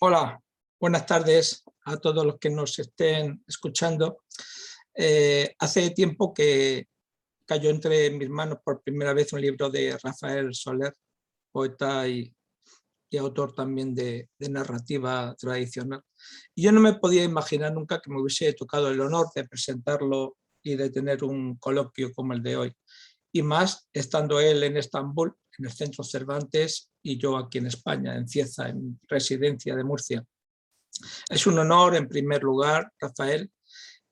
Hola, buenas tardes a todos los que nos estén escuchando. Hace tiempo que cayó entre mis manos por primera vez un libro de Rafael Soler, poeta y autor también de narrativa tradicional. Y yo no me podía imaginar nunca que me hubiese tocado el honor de presentarlo y de tener un coloquio como el de hoy. Y más estando él en Estambul, en el Centro Cervantes, y yo aquí en España, en Cieza, en residencia de Murcia. Es un honor, en primer lugar, Rafael,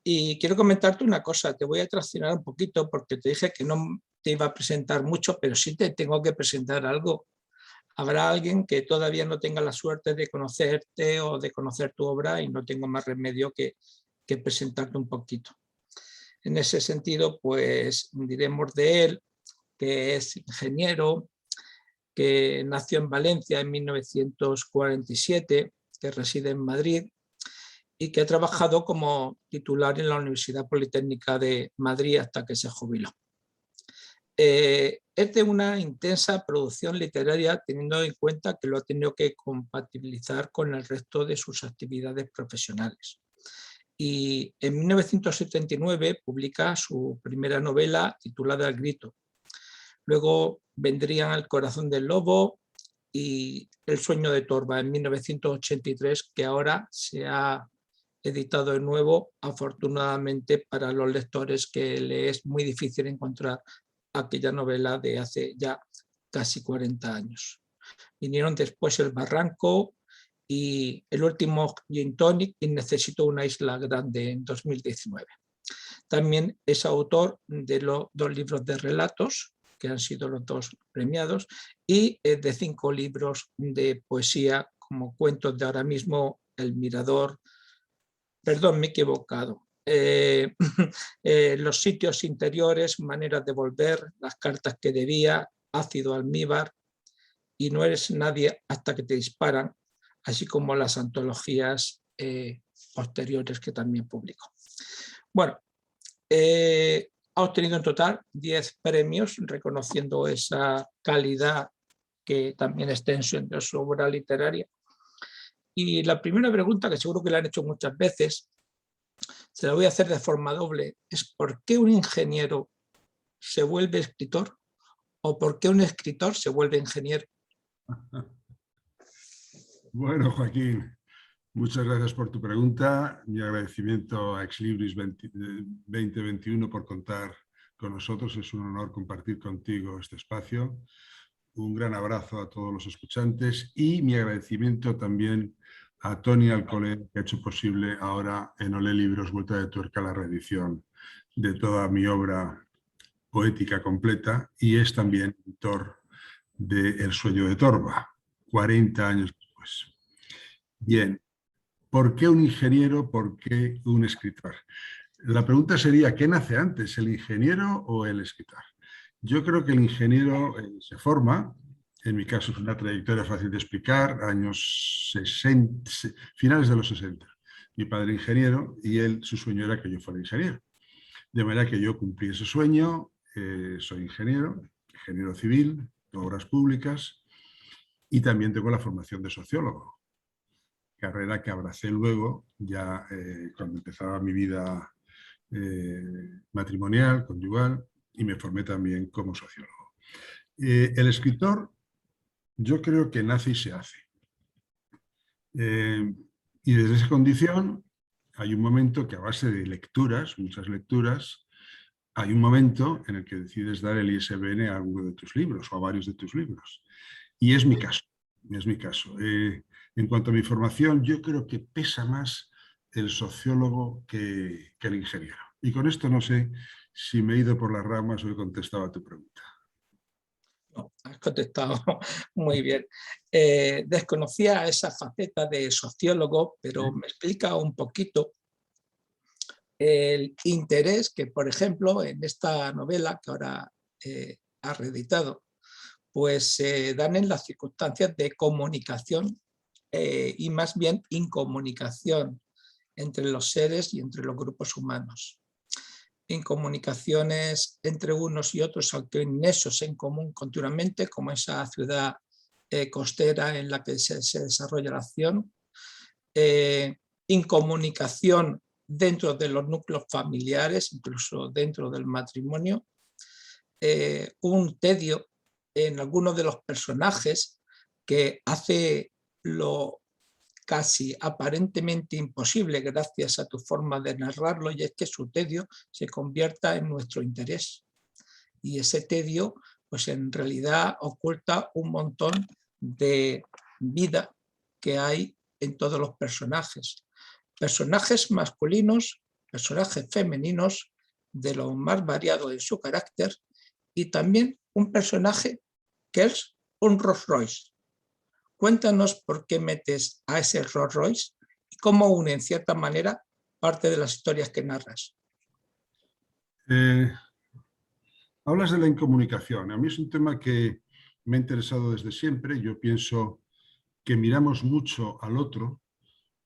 y quiero comentarte una cosa. Te voy a traicionar un poquito porque te dije que no te iba a presentar mucho, pero sí te tengo que presentar algo. Habrá alguien que todavía no tenga la suerte de conocerte o de conocer tu obra y no tengo más remedio que presentarte un poquito. En ese sentido, pues diremos de él que es ingeniero, que nació en Valencia en 1947, que reside en Madrid y que ha trabajado como titular en la Universidad Politécnica de Madrid hasta que se jubiló. Es de una intensa producción literaria, teniendo en cuenta que lo ha tenido que compatibilizar con el resto de sus actividades profesionales. Y en 1979 publica su primera novela titulada El grito. Luego vendrían El corazón del lobo y El sueño de Torba en 1983, que ahora se ha editado de nuevo, afortunadamente para los lectores que le es muy difícil encontrar aquella novela de hace ya casi 40 años. Vinieron después El barranco y el último Gin Tonic y Necesito una isla grande en 2019. También es autor de los 2 libros de relatos, que han sido los 2 premiados, y de 5 libros de poesía, como Cuentos de ahora mismo, El mirador, perdón, me he equivocado. Los sitios interiores, Maneras de volver, Las cartas que debía, Ácido almíbar y No eres nadie hasta que te disparan, así como las antologías posteriores que también publicó. Bueno, ha obtenido en total 10 premios, reconociendo esa calidad que también está en su obra literaria. Y la primera pregunta, que seguro que la han hecho muchas veces, se la voy a hacer de forma doble, es ¿por qué un ingeniero se vuelve escritor? ¿O por qué un escritor se vuelve ingeniero? Bueno, Joaquín, muchas gracias por tu pregunta. Mi agradecimiento a Exlibris 2021 por contar con nosotros. Es un honor compartir contigo este espacio. Un gran abrazo a todos los escuchantes y mi agradecimiento también a Tony Alcolé, que ha hecho posible ahora en Olé Libros Vuelta de Tuerca la reedición de toda mi obra poética completa y es también autor de El sueño de Torba, 40 años después. Bien, ¿por qué un ingeniero? ¿Por qué un escritor? La pregunta sería, ¿qué nace antes, el ingeniero o el escritor? Yo creo que el ingeniero se forma, en mi caso es una trayectoria fácil de explicar, años 60, finales de los 60. Mi padre ingeniero y él, su sueño era que yo fuera ingeniero. De manera que yo cumplí ese sueño, soy ingeniero civil, de obras públicas, y también tengo la formación de sociólogo, carrera que abracé luego, ya cuando empezaba mi vida matrimonial, conyugal, y me formé también como sociólogo. El escritor, yo creo que nace y se hace. Y desde esa condición hay un momento que a base de lecturas, muchas lecturas, hay un momento en el que decides dar el ISBN a alguno de tus libros o a varios de tus libros. Y es mi caso, es mi caso. En cuanto a mi formación, yo creo que pesa más el sociólogo que el ingeniero. Y con esto no sé si me he ido por las ramas o he contestado a tu pregunta. No, has contestado muy bien. Desconocía esa faceta de sociólogo, pero me explica un poquito el interés que, por ejemplo, en esta novela que ahora ha reeditado, pues se dan en las circunstancias de comunicación y más bien incomunicación entre los seres y entre los grupos humanos. Incomunicaciones entre unos y otros, aunque nexos en común continuamente, como esa ciudad costera en la que se desarrolla la acción, incomunicación dentro de los núcleos familiares, incluso dentro del matrimonio, un tedio en algunos de los personajes que hace lo casi aparentemente imposible gracias a tu forma de narrarlo, y es que su tedio se convierta en nuestro interés. Y ese tedio, pues en realidad oculta un montón de vida que hay en todos los personajes. Personajes masculinos, personajes femeninos, de lo más variado en su carácter, y también un personaje que es un Rolls Royce. Cuéntanos por qué metes a ese Rolls Royce y cómo une en cierta manera parte de las historias que narras. Hablas de la incomunicación. A mí es un tema que me ha interesado desde siempre. Yo pienso que miramos mucho al otro,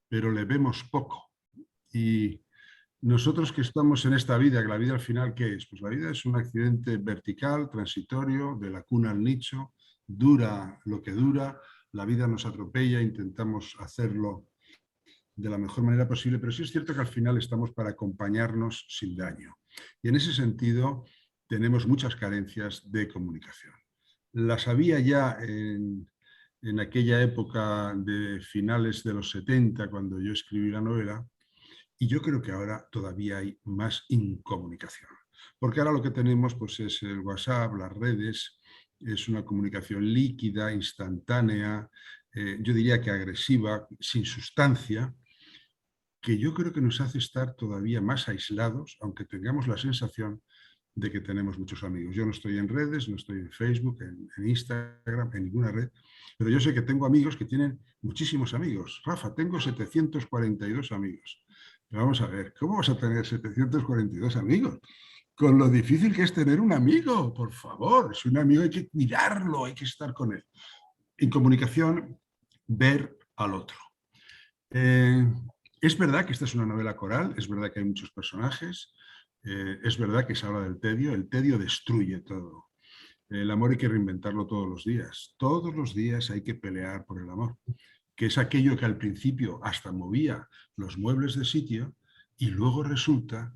pero le vemos poco. Y nosotros que estamos en esta vida, que la vida al final, ¿qué es? Pues la vida es un accidente vertical, transitorio, de la cuna al nicho, dura lo que dura, la vida nos atropella, intentamos hacerlo de la mejor manera posible, pero sí es cierto que al final estamos para acompañarnos sin daño. Y en ese sentido tenemos muchas carencias de comunicación. Las había ya en aquella época de finales de los 70, cuando yo escribí la novela, y yo creo que ahora todavía hay más incomunicación. Porque ahora lo que tenemos pues, es el WhatsApp, las redes, es una comunicación líquida, instantánea, yo diría que agresiva, sin sustancia, que yo creo que nos hace estar todavía más aislados, aunque tengamos la sensación de que tenemos muchos amigos. Yo no estoy en redes, no estoy en Facebook, en Instagram, en ninguna red, pero yo sé que tengo amigos que tienen muchísimos amigos. Rafa, tengo 742 amigos. Pero vamos a ver, ¿cómo vas a tener 742 amigos? Con lo difícil que es tener un amigo, por favor. Si un amigo hay que cuidarlo, hay que estar con él. En comunicación, ver al otro. Es verdad que esta es una novela coral, es verdad que hay muchos personajes, es verdad que se habla del tedio, el tedio destruye todo. El amor hay que reinventarlo todos los días hay que pelear por el amor, que es aquello que al principio hasta movía los muebles de sitio y luego resulta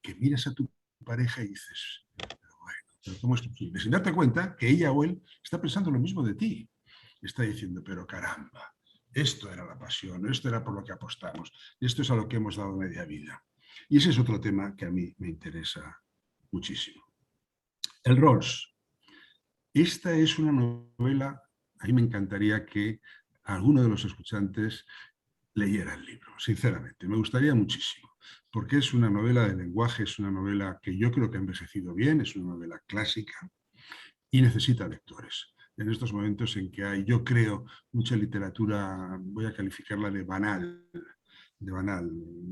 que miras a tu pareja y dices, pero ¿cómo es posible? Sin darte cuenta que ella o él está pensando lo mismo de ti. Está diciendo, pero caramba, esto era la pasión, esto era por lo que apostamos, esto es a lo que hemos dado media vida. Y ese es otro tema que a mí me interesa muchísimo. El Rolls. Esta es una novela, a mí me encantaría que alguno de los escuchantes leyera el libro, sinceramente, me gustaría muchísimo, porque es una novela de lenguaje, es una novela que yo creo que ha envejecido bien, es una novela clásica y necesita lectores. En estos momentos en que hay, yo creo, mucha literatura, voy a calificarla de banal,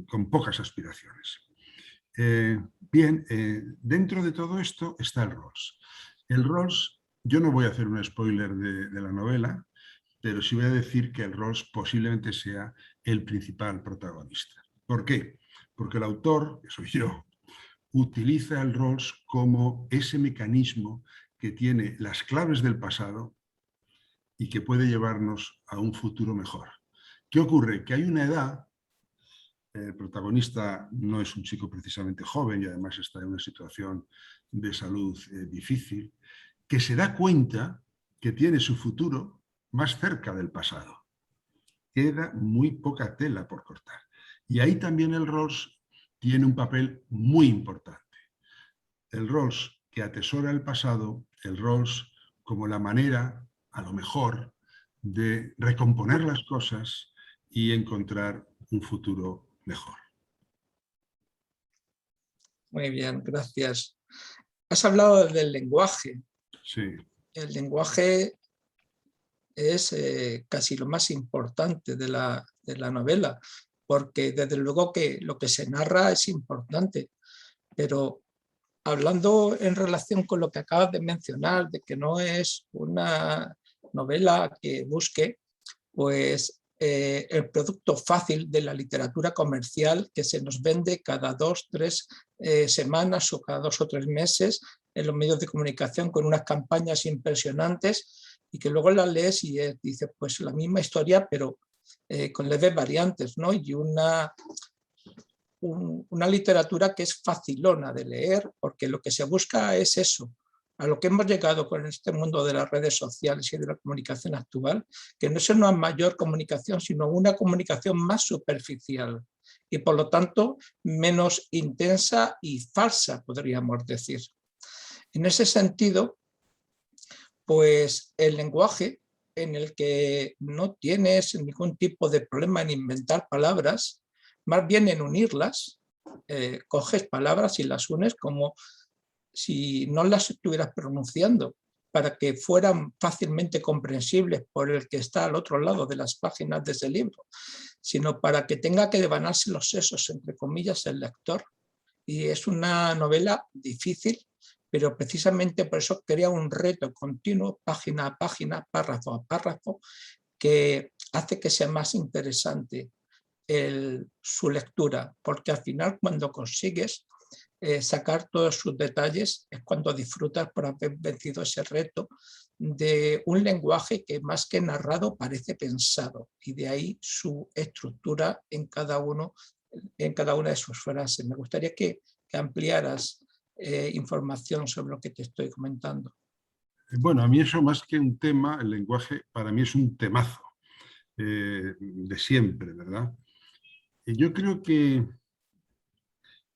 con pocas aspiraciones. Dentro de todo esto está el Rolls. El Rolls, yo no voy a hacer un spoiler de la novela, pero sí voy a decir que el Rolls posiblemente sea el principal protagonista. ¿Por qué? Porque el autor, que soy yo, utiliza el Rolls como ese mecanismo que tiene las claves del pasado y que puede llevarnos a un futuro mejor. ¿Qué ocurre? Que hay una edad, el protagonista no es un chico precisamente joven y además está en una situación de salud difícil, que se da cuenta que tiene su futuro más cerca del pasado. Queda muy poca tela por cortar. Y ahí también el Rolls tiene un papel muy importante. El Rolls que atesora el pasado, el Rolls como la manera, a lo mejor, de recomponer las cosas y encontrar un futuro mejor. Muy bien, gracias. Has hablado del lenguaje. Sí. El lenguaje es casi lo más importante de la novela, porque desde luego que lo que se narra es importante, pero hablando en relación con lo que acabas de mencionar, de que no es una novela que busque pues, el producto fácil de la literatura comercial que se nos vende cada 2 o 3 semanas o cada 2 o 3 meses en los medios de comunicación con unas campañas impresionantes y que luego las lees y dices, pues la misma historia, pero con leves variantes, ¿no? Y una literatura que es facilona de leer, porque lo que se busca es eso, a lo que hemos llegado con este mundo de las redes sociales y de la comunicación actual, que no es una mayor comunicación, sino una comunicación más superficial y por lo tanto menos intensa y falsa, podríamos decir. En ese sentido, pues el lenguaje en el que no tienes ningún tipo de problema en inventar palabras, más bien en unirlas, coges palabras y las unes como si no las estuvieras pronunciando, para que fueran fácilmente comprensibles por el que está al otro lado de las páginas de ese libro, sino para que tenga que devanarse los sesos, entre comillas, el lector. Y es una novela difícil, pero precisamente por eso crea un reto continuo, página a página, párrafo a párrafo, que hace que sea más interesante su lectura, porque al final cuando consigues sacar todos sus detalles es cuando disfrutas por haber vencido ese reto de un lenguaje que más que narrado parece pensado, y de ahí su estructura en cada una de sus frases. Me gustaría que ampliaras información sobre lo que te estoy comentando. Bueno, a mí eso más que un tema, el lenguaje para mí es un temazo de siempre, ¿verdad? Y yo creo que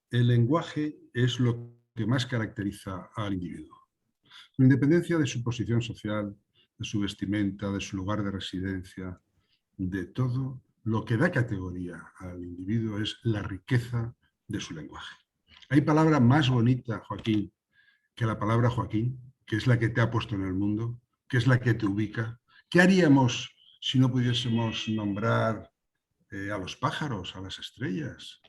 el lenguaje es lo que más caracteriza al individuo. Con independencia de su posición social, de su vestimenta, de su lugar de residencia, de todo, lo que da categoría al individuo es la riqueza de su lenguaje. ¿Hay palabra más bonita, Joaquín, que la palabra Joaquín, que es la que te ha puesto en el mundo, que es la que te ubica? ¿Qué haríamos si no pudiésemos nombrar a los pájaros, a las estrellas?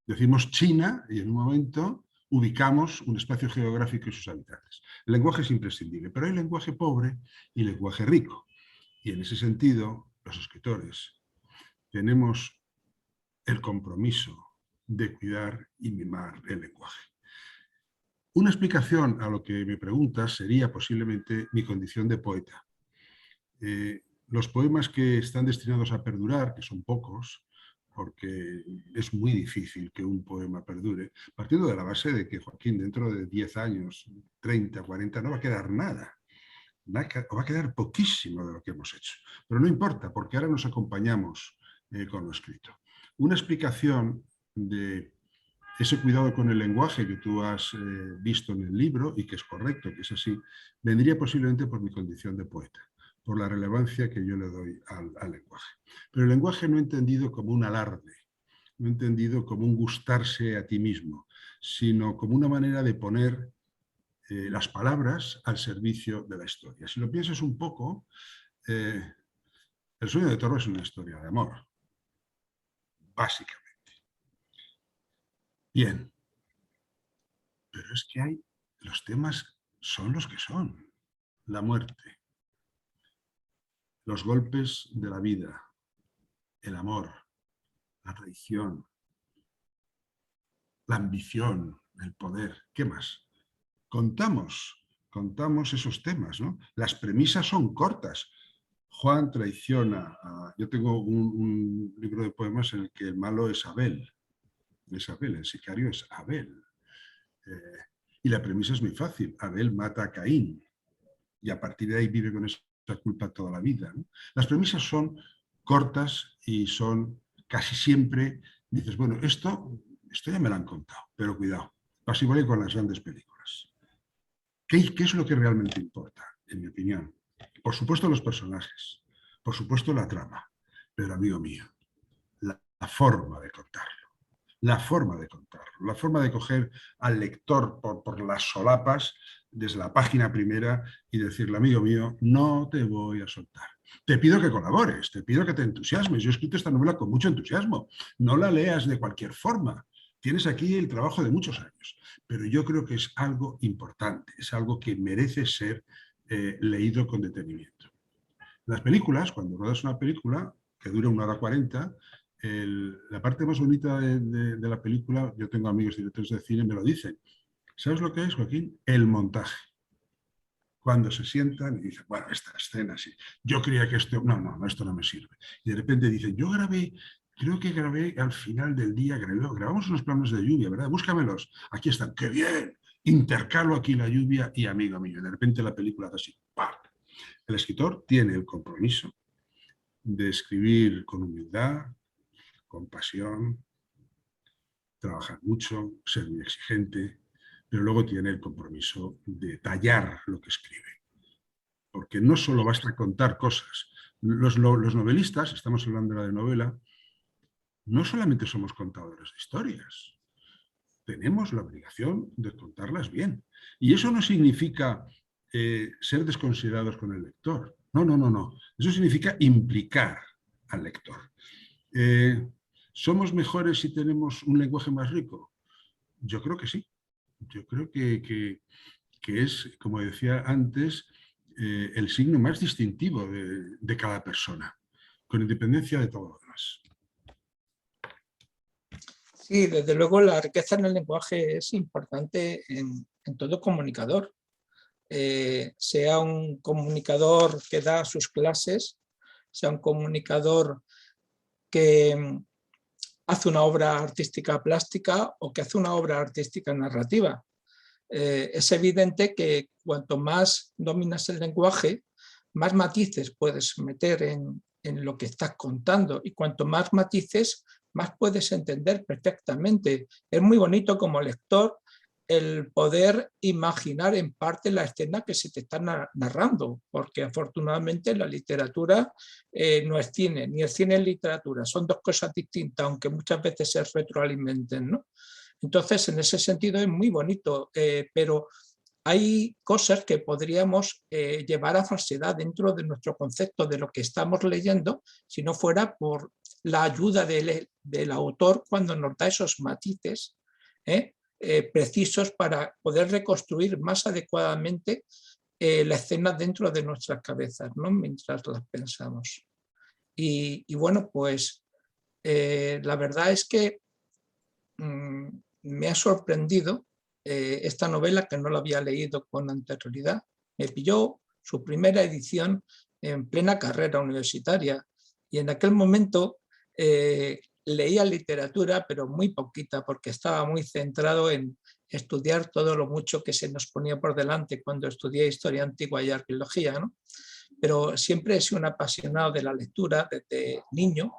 Decimos China y en un momento ubicamos un espacio geográfico y sus habitantes. El lenguaje es imprescindible, pero hay lenguaje pobre y lenguaje rico. Y en ese sentido, los escritores tenemos el compromiso de cuidar y mimar el lenguaje. Una explicación a lo que me preguntas sería posiblemente mi condición de poeta. Los poemas que están destinados a perdurar, que son pocos, porque es muy difícil que un poema perdure, partiendo de la base de que, Joaquín, dentro de 10 años, 30, 40, no va a quedar nada. Va a quedar poquísimo de lo que hemos hecho. Pero no importa, porque ahora nos acompañamos con lo escrito. Una explicación de ese cuidado con el lenguaje que tú has visto en el libro, y que es correcto, que es así, vendría posiblemente por mi condición de poeta, por la relevancia que yo le doy al lenguaje. Pero el lenguaje no entendido como un alarde, no entendido como un gustarse a ti mismo, sino como una manera de poner las palabras al servicio de la historia. Si lo piensas un poco, El sueño de Toro es una historia de amor, básicamente. Bien, pero es que los temas son los que son. La muerte, los golpes de la vida, el amor, la traición, la ambición, el poder. ¿Qué más? Contamos esos temas, ¿no? Las premisas son cortas. Juan traiciona. Yo tengo un libro de poemas en el que el malo es Abel. El sicario es Abel. Y la premisa es muy fácil. Abel mata a Caín. Y a partir de ahí vive con esa culpa toda la vida, ¿no? Las premisas son cortas y son casi siempre, dices, bueno, esto ya me lo han contado, pero cuidado, pasa igual que con las grandes películas. ¿Qué es lo que realmente importa, en mi opinión? Por supuesto los personajes, por supuesto la trama, pero amigo mío, la forma de contarlo. La forma de contarlo, la forma de coger al lector por las solapas desde la página primera y decirle, amigo mío, no te voy a soltar. Te pido que colabores, te pido que te entusiasmes. Yo he escrito esta novela con mucho entusiasmo. No la leas de cualquier forma. Tienes aquí el trabajo de muchos años. Pero yo creo que es algo importante, es algo que merece ser leído con detenimiento. Las películas, cuando rodas una película que dura 1 hora 40, la parte más bonita de la película, yo tengo amigos directores de cine, me lo dicen. ¿Sabes lo que es, Joaquín? El montaje. cuando se sientan y dicen, bueno, esta escena sí, yo creía que esto, no, esto no me sirve. Y de repente dicen, yo creo que grabé al final del día, grabamos unos planos de lluvia, ¿verdad? Búscamelos, aquí están, ¡qué bien! Intercalo aquí la lluvia y amigo mío, de repente la película hace así, ¡pam! El escritor tiene el compromiso de escribir con humildad, con pasión, trabajar mucho, ser muy exigente, pero luego tiene el compromiso de tallar lo que escribe. Porque no solo basta contar cosas. Los novelistas, estamos hablando de la novela, no solamente somos contadores de historias, tenemos la obligación de contarlas bien. Y eso no significa ser desconsiderados con el lector. No. Eso significa implicar al lector. ¿Somos mejores si tenemos un lenguaje más rico? Yo creo que sí. Yo creo que es, como decía antes, el signo más distintivo de cada persona, con independencia de todo lo demás. Sí, desde luego la riqueza en el lenguaje es importante en todo comunicador. Sea un comunicador que da sus clases, sea un comunicador que hace una obra artística plástica o que hace una obra artística narrativa. Es evidente que cuanto más dominas el lenguaje, más matices puedes meter en lo que estás contando, y cuanto más matices, más puedes entender perfectamente. Es muy bonito como lector el poder imaginar en parte la escena que se te está narrando, porque afortunadamente la literatura no es cine, ni el cine es literatura, son dos cosas distintas, aunque muchas veces se retroalimenten, ¿no? Entonces, en ese sentido es muy bonito, pero hay cosas que podríamos llevar a falsedad dentro de nuestro concepto de lo que estamos leyendo, si no fuera por la ayuda del autor cuando nos da esos matices precisos para poder reconstruir más adecuadamente la escena dentro de nuestras cabezas, ¿no? Mientras las pensamos. Y bueno, pues la verdad es que me ha sorprendido esta novela, que no la había leído con anterioridad. Me pilló su primera edición en plena carrera universitaria, y en aquel momento leía literatura, pero muy poquita, porque estaba muy centrado en estudiar todo lo mucho que se nos ponía por delante cuando estudié historia antigua y arqueología, ¿no? Pero siempre he sido un apasionado de la lectura desde niño,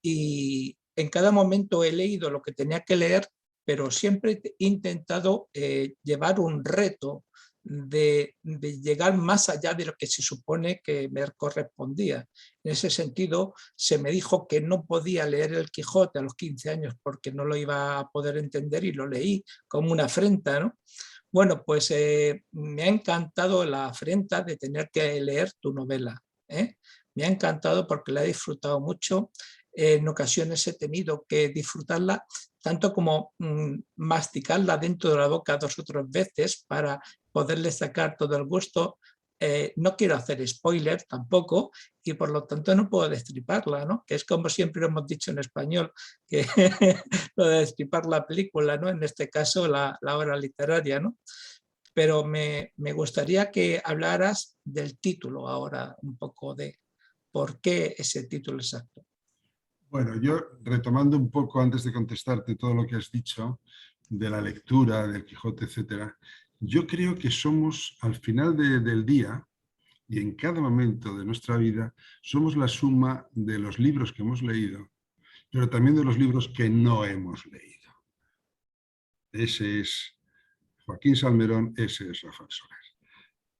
y en cada momento he leído lo que tenía que leer, pero siempre he intentado llevar un reto de llegar más allá de lo que se supone que me correspondía. En ese sentido, se me dijo que no podía leer el Quijote a los 15 años porque no lo iba a poder entender, y lo leí como una afrenta, ¿no? Bueno, pues me ha encantado la afrenta de tener que leer tu novela. Me ha encantado porque la he disfrutado mucho. En ocasiones he tenido que disfrutarla tanto como masticarla dentro de la boca 2 o 3 veces para poderle sacar todo el gusto. No quiero hacer spoiler tampoco, y por lo tanto no puedo destriparla, ¿no? Que es como siempre hemos dicho en español, que lo de destripar la película, ¿no? En este caso la obra literaria, ¿no? Pero me gustaría que hablaras del título ahora, un poco de por qué ese título exacto. Bueno, yo retomando un poco antes de contestarte todo lo que has dicho de la lectura, del Quijote, etcétera, yo creo que somos al final del día y en cada momento de nuestra vida somos la suma de los libros que hemos leído, pero también de los libros que no hemos leído. Ese es Joaquín Salmerón, ese es Rafael Soler.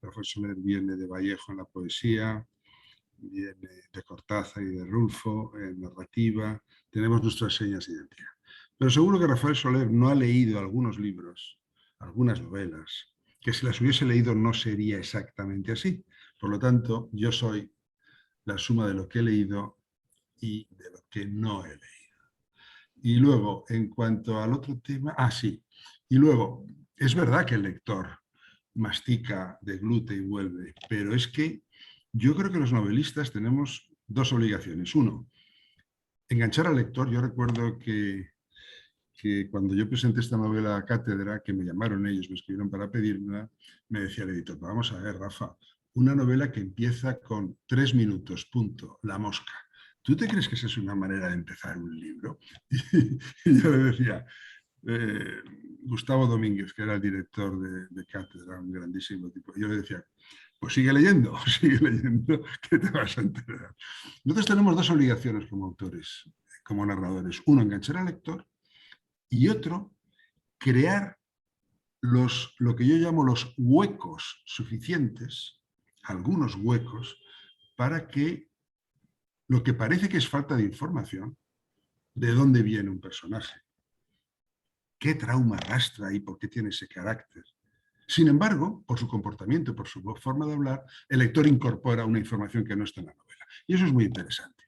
Rafael Soler viene de Vallejo en la poesía, viene de Cortázar y de Rulfo en narrativa, tenemos nuestras señas de identidad. Pero seguro que Rafael Soler no ha leído algunos libros, algunas novelas, que si las hubiese leído no sería exactamente así. Por lo tanto, yo soy la suma de lo que he leído y de lo que no he leído. Y luego, en cuanto al otro tema, sí. Y luego, es verdad que el lector mastica, deglute y vuelve, pero es que yo creo que los novelistas tenemos 2 obligaciones. Uno, enganchar al lector. Yo recuerdo que que cuando yo presenté esta novela a cátedra, que me llamaron ellos, me escribieron para pedírmela, me decía el editor, vamos a ver, Rafa, una novela que empieza con 3 minutos, punto, la mosca. ¿Tú te crees que esa es una manera de empezar un libro? Y yo le decía, Gustavo Domínguez, que era el director de cátedra, un grandísimo tipo, yo le decía, pues sigue leyendo, que te vas a enterar. Nosotros tenemos dos obligaciones como autores, como narradores. Uno, enganchar al lector, y otro, crear lo que yo llamo los huecos suficientes, algunos huecos, para que lo que parece que es falta de información, de dónde viene un personaje, qué trauma arrastra y por qué tiene ese carácter. Sin embargo, por su comportamiento, por su forma de hablar, el lector incorpora una información que no está en la novela. Y eso es muy interesante,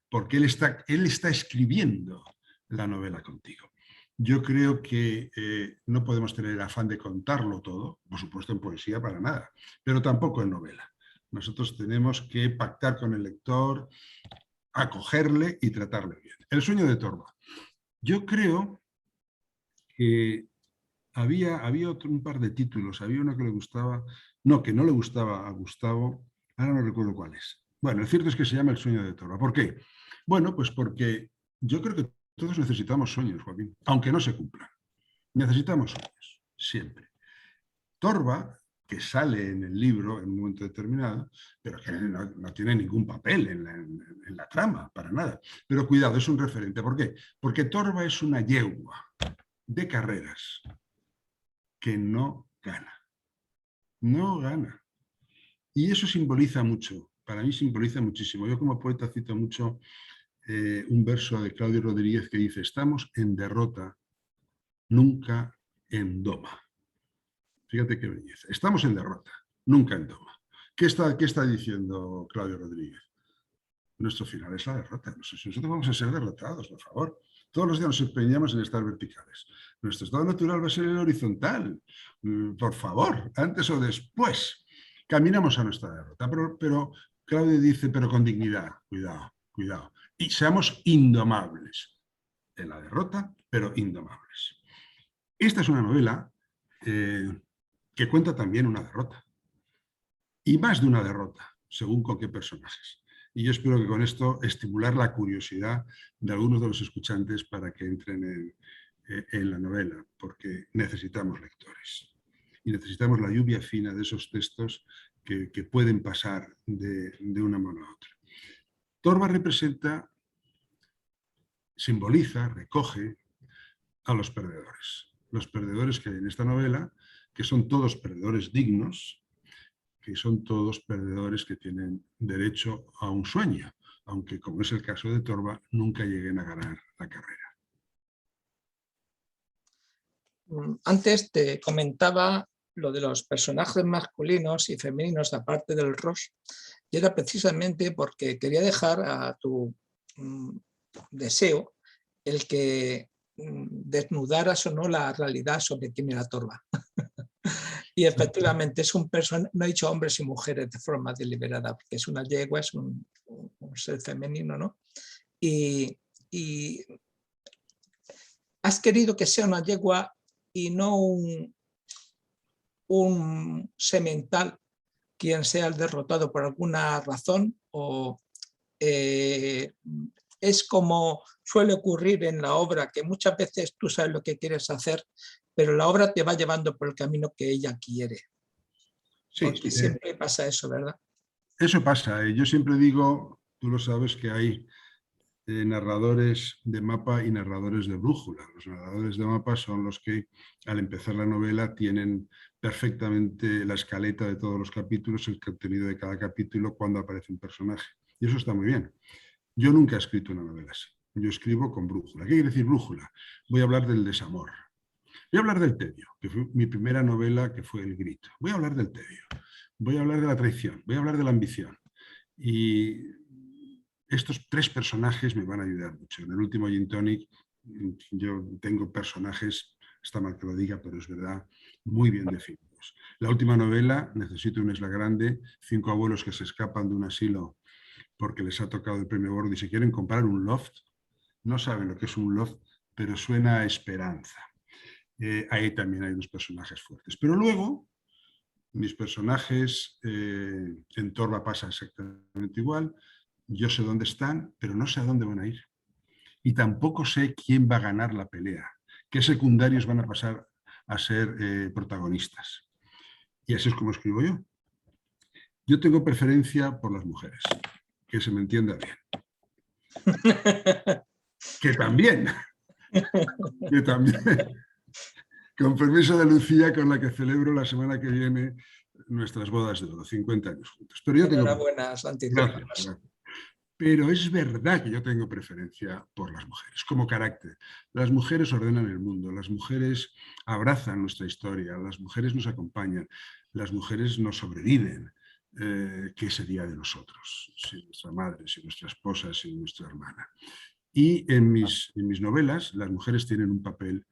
porque él está escribiendo la novela contigo. Yo creo que no podemos tener el afán de contarlo todo, por supuesto en poesía para nada, pero tampoco en novela. Nosotros tenemos que pactar con el lector, acogerle y tratarle bien. El sueño de Torba. Yo creo que había un par de títulos, había uno que le gustaba, no, que no le gustaba a Gustavo, ahora no recuerdo cuál es. Bueno, el cierto es que se llama El sueño de Torba. ¿Por qué? Bueno, pues porque yo creo que todos necesitamos sueños, Joaquín, aunque no se cumplan. Necesitamos sueños, siempre. Torba, que sale en el libro en un momento determinado, pero que no tiene ningún papel en la trama, para nada. Pero cuidado, es un referente. ¿Por qué? Porque Torba es una yegua de carreras que no gana. No gana. Y eso simboliza mucho. Para mí simboliza muchísimo. Yo como poeta cito mucho un verso de Claudio Rodríguez que dice: estamos en derrota, nunca en doma. Fíjate qué belleza. Estamos en derrota, nunca en doma. ¿Qué está diciendo Claudio Rodríguez? Nuestro final es la derrota. Nosotros vamos a ser derrotados, por favor. Todos los días nos empeñamos en estar verticales. Nuestro estado natural va a ser el horizontal. Por favor, antes o después. Caminamos a nuestra derrota. Pero Claudio dice, pero con dignidad. Cuidado, cuidado. Y seamos indomables. En la derrota, pero indomables. Esta es una novela que cuenta también una derrota. Y más de una derrota, según con qué personajes. Y yo espero que con esto estimular la curiosidad de algunos de los escuchantes para que entren en la novela, porque necesitamos lectores. Y necesitamos la lluvia fina de esos textos que pueden pasar de una mano a otra. Torba representa, simboliza, recoge a los perdedores. Los perdedores que hay en esta novela, que son todos perdedores dignos, que son todos perdedores que tienen derecho a un sueño, aunque, como es el caso de Torba, nunca lleguen a ganar la carrera. Antes te comentaba lo de los personajes masculinos y femeninos, aparte del Ross, y era precisamente porque quería dejar a tu deseo el que desnudaras o no la realidad sobre quién era Torba. Y efectivamente es un personaje, no he dicho hombres y mujeres de forma deliberada, porque es una yegua, es un ser femenino, ¿no? Y has querido que sea una yegua y no un semental quien sea el derrotado por alguna razón, o es como suele ocurrir en la obra, que muchas veces tú sabes lo que quieres hacer, pero la obra te va llevando por el camino que ella quiere. Sí, porque siempre pasa eso, ¿verdad? Eso pasa. Yo siempre digo, tú lo sabes, que hay narradores de mapa y narradores de brújula. Los narradores de mapa son los que al empezar la novela tienen perfectamente la escaleta de todos los capítulos, el contenido de cada capítulo, cuando aparece un personaje. Y eso está muy bien. Yo nunca he escrito una novela así. Yo escribo con brújula. ¿Qué quiere decir brújula? Voy a hablar del desamor. Voy a hablar del tedio, que fue mi primera novela, que fue El grito. Voy a hablar del tedio. Voy a hablar de la traición. Voy a hablar de la ambición. Y estos tres personajes me van a ayudar mucho. En el último Gin Tonic yo tengo personajes, está mal que lo diga, pero es verdad, muy bien definidos. La última novela, Necesito una isla grande, 5 abuelos que se escapan de un asilo porque les ha tocado el premio gordo y se quieren comprar un loft. No saben lo que es un loft pero suena a esperanza. Ahí también hay unos personajes fuertes. Pero luego, mis personajes, en Torva pasa exactamente igual. Yo sé dónde están, pero no sé a dónde van a ir. Y tampoco sé quién va a ganar la pelea, qué secundarios van a pasar a ser protagonistas. Y así es como escribo yo. Yo tengo preferencia por las mujeres, que se me entienda bien. Que también, con permiso de Lucía, con la que celebro la semana que viene nuestras bodas de oro, 50 años juntos. Pero yo tengo... Enhorabuena, Gracias, gracias. Pero es verdad que yo tengo preferencia por las mujeres, como carácter. Las mujeres ordenan el mundo, las mujeres abrazan nuestra historia, las mujeres nos acompañan, las mujeres nos sobreviven. ¿Qué sería de nosotros sin nuestra madre, sin nuestra esposa, sin nuestra hermana? Y en mis novelas las mujeres tienen un papel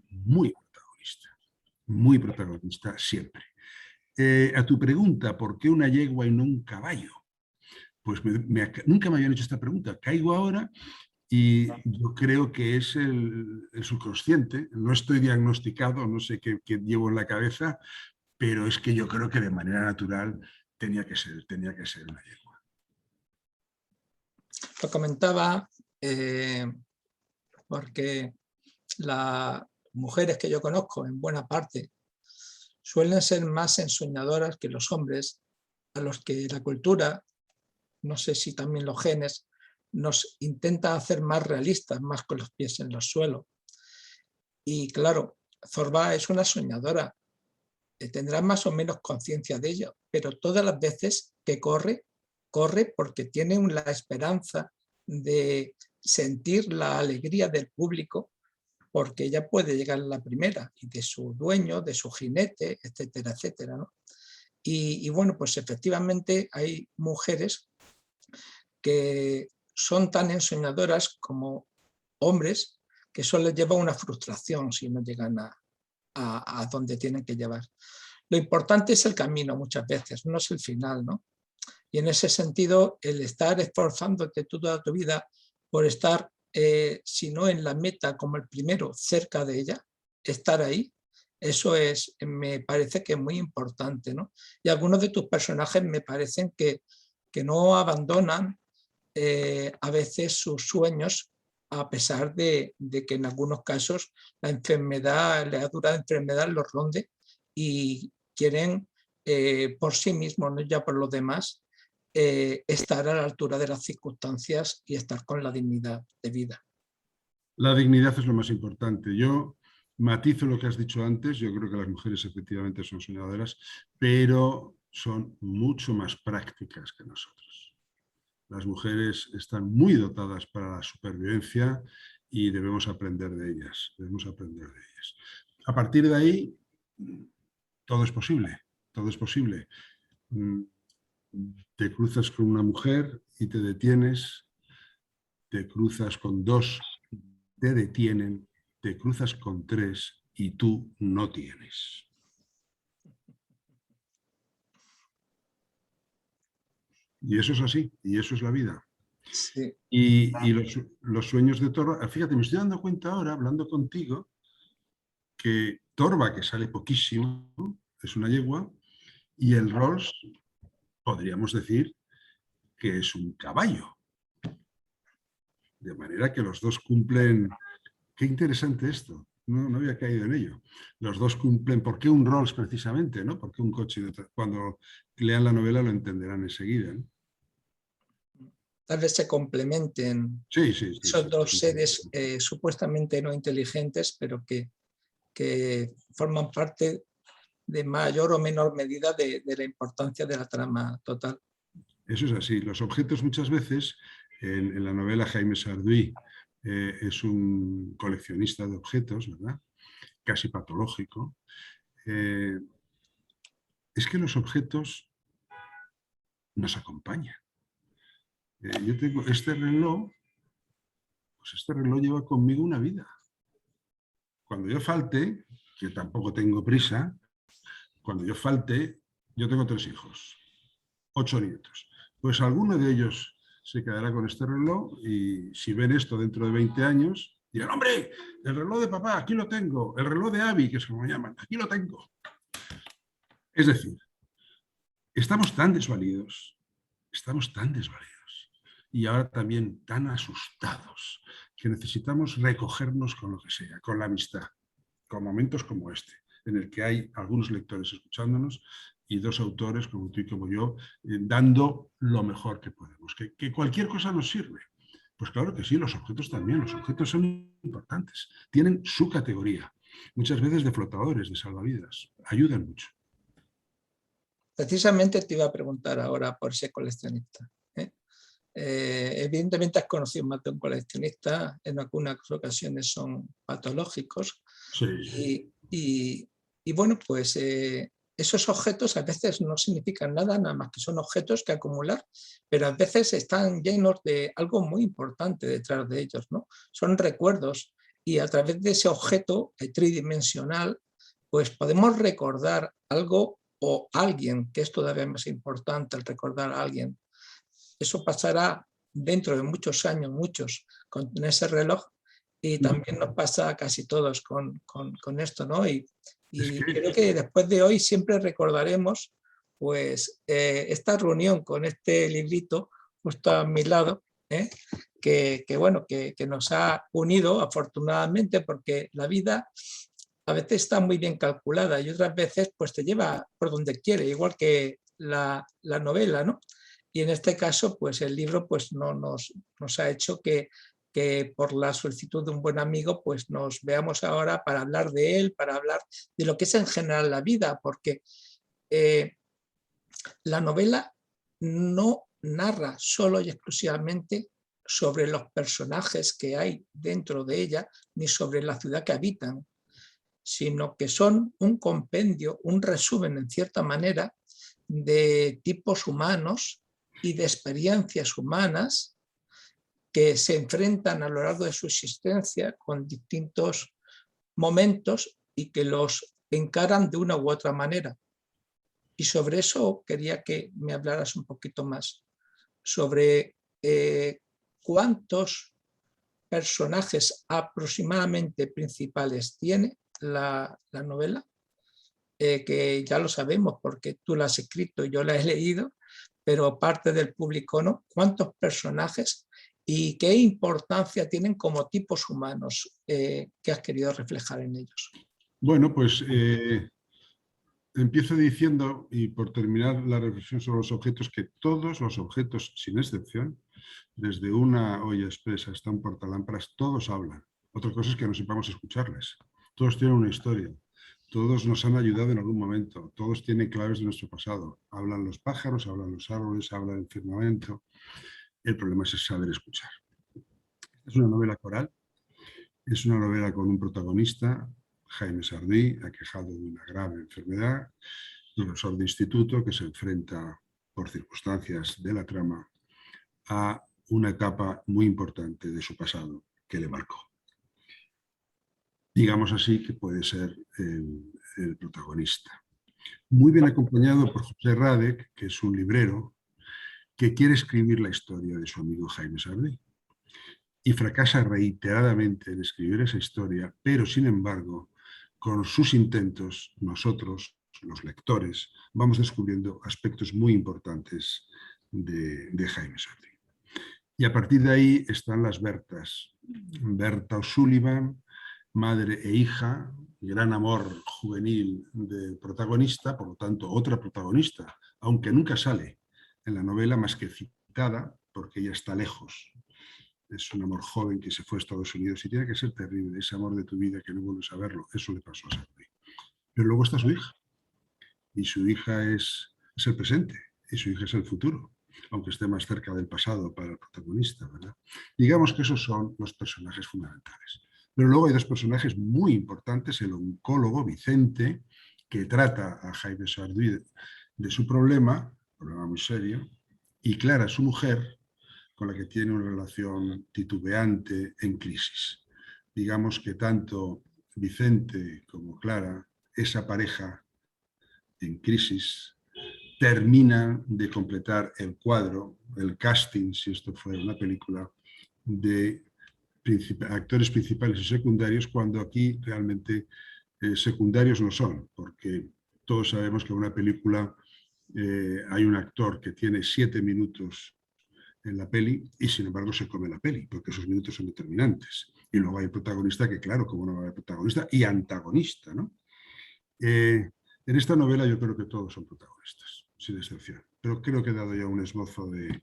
muy protagonista siempre. A tu pregunta, ¿por qué una yegua y no un caballo? Pues nunca me habían hecho esta pregunta. Caigo ahora y yo creo que es el subconsciente. No estoy diagnosticado, no sé qué llevo en la cabeza, pero es que yo creo que de manera natural tenía que ser una yegua. Lo comentaba porque las mujeres que yo conozco, en buena parte, suelen ser más ensoñadoras que los hombres, a los que la cultura, no sé si también los genes, nos intenta hacer más realistas, más con los pies en el suelo. Y claro, Zorba es una soñadora, tendrá más o menos conciencia de ello, pero todas las veces que corre porque tiene la esperanza de sentir la alegría del público, porque ella puede llegar a la primera, y de su dueño, de su jinete, etcétera, etcétera, ¿no? Y bueno, pues efectivamente hay mujeres que son tan ensoñadoras como hombres, que eso les lleva a una frustración si no llegan a donde tienen que llevar. Lo importante es el camino muchas veces, no es el final, ¿no? Y en ese sentido, el estar esforzándote toda tu vida por estar, si no en la meta como el primero, cerca de ella, estar ahí, eso me parece que es muy importante, ¿no? Y algunos de tus personajes me parecen que no abandonan a veces sus sueños, a pesar de que en algunos casos la dura enfermedad los ronde y quieren por sí mismos, no ya por los demás, estar a la altura de las circunstancias y estar con la dignidad de vida. La dignidad es lo más importante. Yo matizo lo que has dicho antes, yo creo que las mujeres efectivamente son soñadoras, pero son mucho más prácticas que nosotros. Las mujeres están muy dotadas para la supervivencia y debemos aprender de ellas. A partir de ahí, todo es posible, todo es posible. Te cruzas con una mujer y te detienes, te cruzas con dos, te detienen, te cruzas con tres y tú no tienes. Y eso es así, y eso es la vida. Sí. Y los sueños de Torva, fíjate, me estoy dando cuenta ahora, hablando contigo, que Torva, que sale poquísimo, es una yegua, y el Rolls, podríamos decir que es un caballo. De manera que los dos cumplen... Qué interesante esto, no había caído en ello. Los dos cumplen... ¿Por qué un Rolls precisamente? ¿No? ¿Por qué un coche? Cuando lean la novela lo entenderán enseguida, ¿no? Tal vez se complementen esos dos seres supuestamente no inteligentes, pero que forman parte de mayor o menor medida de la importancia de la trama total. Eso es así. Los objetos muchas veces, en la novela Jaime Sarduy es un coleccionista de objetos, ¿verdad? Casi patológico. Es que los objetos nos acompañan. Yo tengo este reloj, pues este reloj lleva conmigo una vida. Cuando yo falte, que tampoco tengo prisa, cuando yo falte, yo tengo 3 hijos, 8 nietos. Pues alguno de ellos se quedará con este reloj y si ven esto dentro de 20 años, Y el hombre, el reloj de papá, aquí lo tengo. El reloj de Abby, que es como me llaman, aquí lo tengo. Es decir, estamos tan desvalidos, y ahora también tan asustados, que necesitamos recogernos con lo que sea, con la amistad, con momentos como este, en el que hay algunos lectores escuchándonos y dos autores como tú y como yo, dando lo mejor que podemos. Que cualquier cosa nos sirve. Pues claro que sí, los objetos también, los objetos son importantes, tienen su categoría, muchas veces de flotadores, de salvavidas, ayudan mucho. Precisamente te iba a preguntar ahora por ese coleccionista. Evidentemente has conocido más de un coleccionista, en algunas ocasiones son patológicos. Sí. Y bueno, pues esos objetos a veces no significan nada más que son objetos que acumular, pero a veces están llenos de algo muy importante detrás de ellos, ¿no? Son recuerdos, y a través de ese objeto tridimensional, pues podemos recordar algo o alguien, que es todavía más importante el recordar a alguien. Eso pasará dentro de muchos años, muchos, con ese reloj, y también nos pasa a casi todos con esto, ¿no? Y creo que después de hoy siempre recordaremos pues esta reunión con este librito justo a mi lado, que bueno, que nos ha unido afortunadamente, porque la vida a veces está muy bien calculada y otras veces pues te lleva por donde quiere, igual que la novela, ¿no? Y en este caso, pues el libro pues, no nos ha hecho que por la solicitud de un buen amigo, pues nos veamos ahora para hablar de él, para hablar de lo que es en general la vida, porque la novela no narra solo y exclusivamente sobre los personajes que hay dentro de ella, ni sobre la ciudad que habitan, sino que son un compendio, un resumen en cierta manera de tipos humanos y de experiencias humanas que se enfrentan a lo largo de su existencia con distintos momentos y que los encaran de una u otra manera. Y sobre eso quería que me hablaras un poquito más, sobre cuántos personajes aproximadamente principales tiene la novela, que ya lo sabemos porque tú la has escrito y yo la he leído, pero parte del público no. ¿Cuántos personajes y qué importancia tienen como tipos humanos que has querido reflejar en ellos? Bueno, pues empiezo diciendo, y por terminar la reflexión sobre los objetos, que todos los objetos, sin excepción, desde una olla expresa hasta un portalámparas, todos hablan. Otra cosa es que no sepamos escucharles. Todos tienen una historia. Todos nos han ayudado en algún momento. Todos tienen claves de nuestro pasado. Hablan los pájaros, hablan los árboles, habla el firmamento. El problema es saber escuchar. Es una novela coral. Es una novela con un protagonista, Jaime Sardí, aquejado de una grave enfermedad, profesor de instituto que se enfrenta por circunstancias de la trama a una etapa muy importante de su pasado que le marcó. Digamos así que puede ser el protagonista. Muy bien acompañado por José Radek, que es un librero que quiere escribir la historia de su amigo Jaime Sardí. Y fracasa reiteradamente en escribir esa historia, pero sin embargo, con sus intentos, nosotros, los lectores, vamos descubriendo aspectos muy importantes de Jaime Sardí. Y a partir de ahí están las Bertas. Berta O'Sullivan, madre e hija, gran amor juvenil del protagonista, por lo tanto, otra protagonista, aunque nunca sale en la novela más que citada, porque ella está lejos. Es un amor joven que se fue a Estados Unidos y tiene que ser terrible, ese amor de tu vida que no vuelves a verlo. Eso le pasó a Sardí. Pero luego está su hija. Y su hija es el presente y su hija es el futuro, aunque esté más cerca del pasado para el protagonista, ¿verdad? Digamos que esos son los personajes fundamentales. Pero luego hay dos personajes muy importantes, el oncólogo Vicente, que trata a Jaime Sardí de su problema muy serio, y Clara, su mujer, con la que tiene una relación titubeante en crisis. Digamos que tanto Vicente como Clara, esa pareja en crisis, terminan de completar el cuadro, el casting, si esto fuera una película, de actores principales y secundarios, cuando aquí realmente secundarios no son, porque todos sabemos que en una película hay un actor que tiene 7 minutos en la peli y sin embargo se come la peli, porque esos minutos son determinantes. Y luego hay el protagonista que, claro, como no va a haber protagonista y antagonista, ¿no? En esta novela yo creo que todos son protagonistas, sin excepción. Pero creo que he dado ya un esbozo de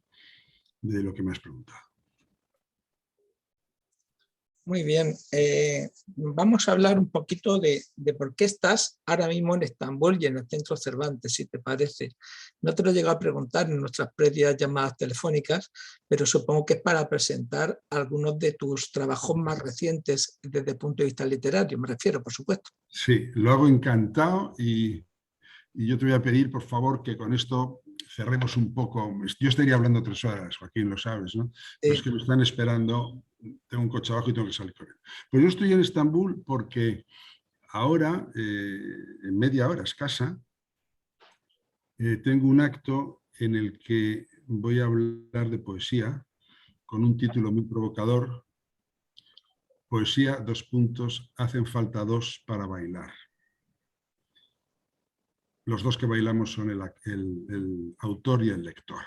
lo que me has preguntado. Muy bien, vamos a hablar un poquito de por qué estás ahora mismo en Estambul y en el Centro Cervantes, si te parece. No te lo he llegado a preguntar en nuestras previas llamadas telefónicas, pero supongo que es para presentar algunos de tus trabajos más recientes desde el punto de vista literario, me refiero, por supuesto. Sí, lo hago encantado y yo te voy a pedir, por favor, que con esto cerremos un poco. Yo estaría hablando 3 horas, Joaquín, lo sabes, ¿no? Pero es que me están esperando, tengo un coche abajo y tengo que salir corriendo. Pues yo estoy en Estambul porque ahora, en media hora escasa, tengo un acto en el que voy a hablar de poesía con un título muy provocador: Poesía, hacen falta 2 para bailar. Los 2 que bailamos son el autor y el lector.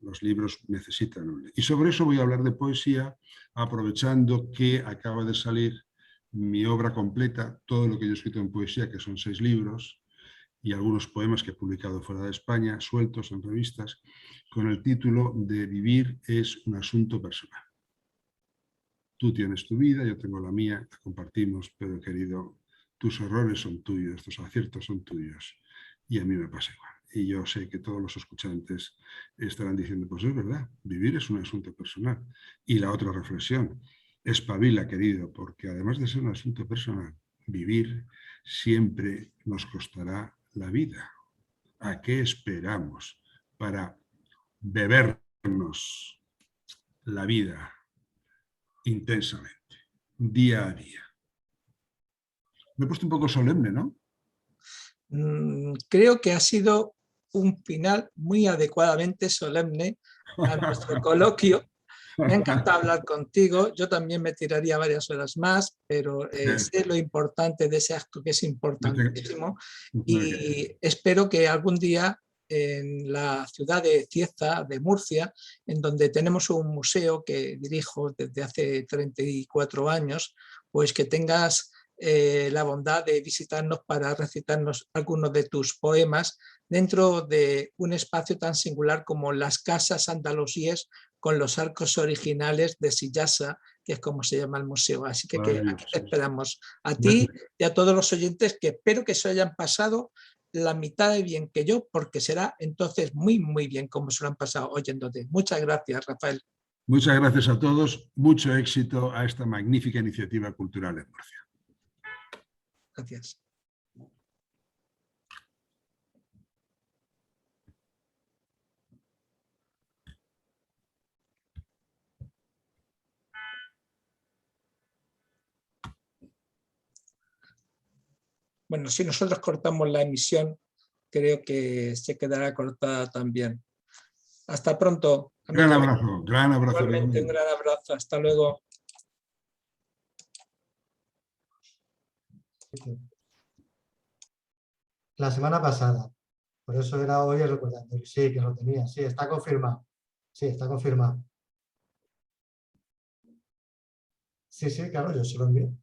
Los libros necesitan un... Y sobre eso voy a hablar de poesía, aprovechando que acaba de salir mi obra completa, todo lo que yo he escrito en poesía, que son 6 libros, y algunos poemas que he publicado fuera de España, sueltos en revistas, con el título de Vivir es un asunto personal. Tú tienes tu vida, yo tengo la mía, la compartimos, pero querido, tus errores son tuyos, tus aciertos son tuyos, y a mí me pasa igual. Y yo sé que todos los escuchantes estarán diciendo, pues es verdad, vivir es un asunto personal. Y la otra reflexión, espabila, querido, porque además de ser un asunto personal, vivir siempre nos costará la vida. ¿A qué esperamos para bebernos la vida intensamente, día a día? Me he puesto un poco solemne, ¿no? Creo que ha sido un final muy adecuadamente solemne a nuestro coloquio. Me ha encantado hablar contigo. Yo también me tiraría varias horas más, pero sé lo importante de ese acto, que es importantísimo, y espero que algún día en la ciudad de Cieza, de Murcia, en donde tenemos un museo que dirijo desde hace 34 años, pues que tengas la bondad de visitarnos para recitarnos algunos de tus poemas dentro de un espacio tan singular como las casas andalusíes con los arcos originales de Sillasa, que es como se llama el museo. Así que aquí te esperamos a ti y a todos los oyentes, que espero que se hayan pasado la mitad de bien que yo, porque será entonces muy, muy bien como se lo han pasado oyéndote. Muchas gracias, Rafael. Muchas gracias a todos. Mucho éxito a esta magnífica iniciativa cultural en Murcia. Gracias. Bueno, si nosotros cortamos la emisión, creo que se quedará cortada también. Hasta pronto. Gran abrazo, gran abrazo. Igualmente, un gran abrazo. Hasta luego. La semana pasada. Por eso era hoy recordando. Sí, que lo tenía. Sí, está confirmado. Sí, está confirmado. Sí, claro, yo se lo envío.